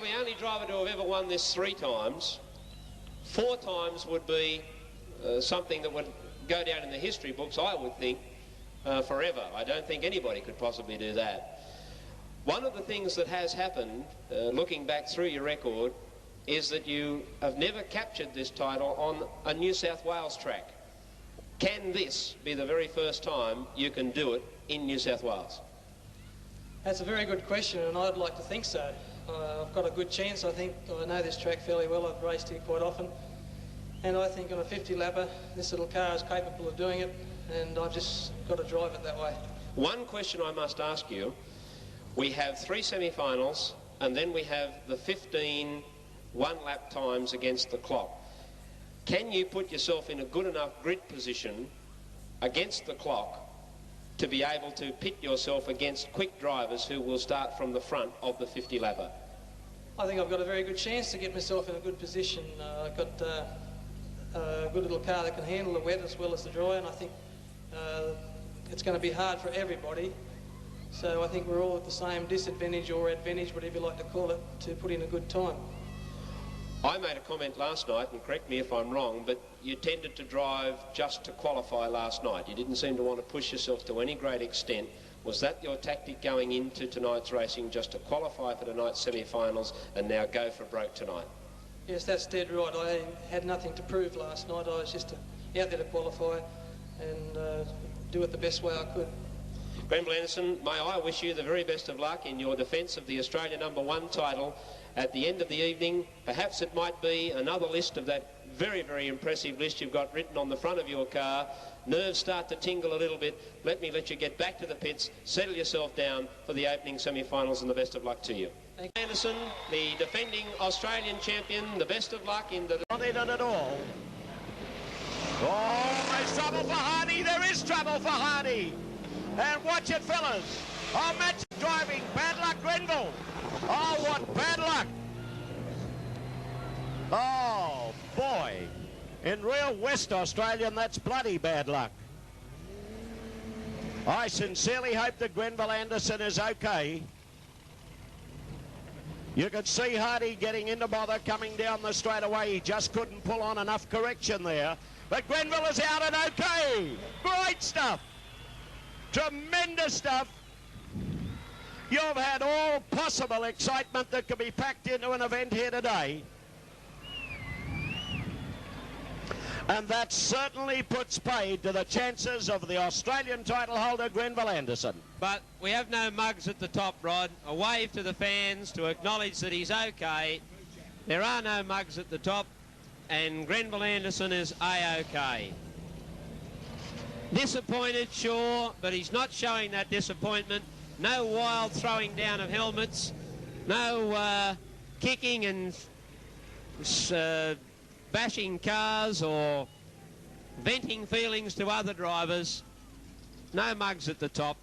the only driver to have ever won this 3 times. 4 times would be something that would go down in the history books, I would think, forever. I don't think anybody could possibly do that. One of the things that has happened, looking back through your record, is that you have never captured this title on a New South Wales track. Can this be the very first time you can do it in New South Wales? That's a very good question, and I'd like to think so. I've got a good chance. I think I know this track fairly well. I've raced here quite often, and I think on a 50-lapper this little car is capable of doing it, and I've just got to drive it that way. One question I must ask you: we have 3 semi-finals, and then we have the 15 one-lap times against the clock. Can you put yourself in a good enough grid position against the clock to be able to pit yourself against quick drivers who will start from the front of the 50-lapper? I think I've got a very good chance to get myself in a good position. I've got a good little car that can handle the wet as well as the dry, and I think it's going to be hard for everybody. So I think we're all at the same disadvantage or advantage, whatever you like to call it, to put in a good time. I made a comment last night, and correct me if I'm wrong, but you tended to drive just to qualify last night. You didn't seem to want to push yourself to any great extent. Was that your tactic going into tonight's racing, just to qualify for tonight's semi-finals and now go for broke tonight? Yes, that's dead right. I had nothing to prove last night. I was just out there to qualify and do it the best way I could. Grenville Anderson, may I wish you the very best of luck in your defence of the Australian #1 title. At the end of the evening, perhaps it might be another list of that very, very impressive list you've got written on the front of your car. Nerves start to tingle a little bit. Let you get back to the pits, settle yourself down for the opening semi-finals, and the best of luck to you. Thank you. Anderson, the defending Australian champion, the best of luck in the... Not in it at all. Oh, there's trouble for Hardy. There is trouble for Hardy. And watch it, fellas. Oh, match driving. Bad luck, Grenville. Oh, what bad luck. Oh, boy. In real West Australian, that's bloody bad luck. I sincerely hope that Grenville Anderson is okay. You could see Hardy getting into bother coming down the straightaway. He just couldn't pull on enough correction there. But Grenville is out and okay. Great stuff. Tremendous stuff. You've had all possible excitement that can be packed into an event here today. And that certainly puts paid to the chances of the Australian title holder, Grenville Anderson. But we have no mugs at the top, Rod. A wave to the fans to acknowledge that he's okay. There are no mugs at the top, and Grenville Anderson is A-OK. Disappointed, sure, but he's not showing that disappointment. No wild throwing down of helmets, no kicking and bashing cars or venting feelings to other drivers. No mugs at the top.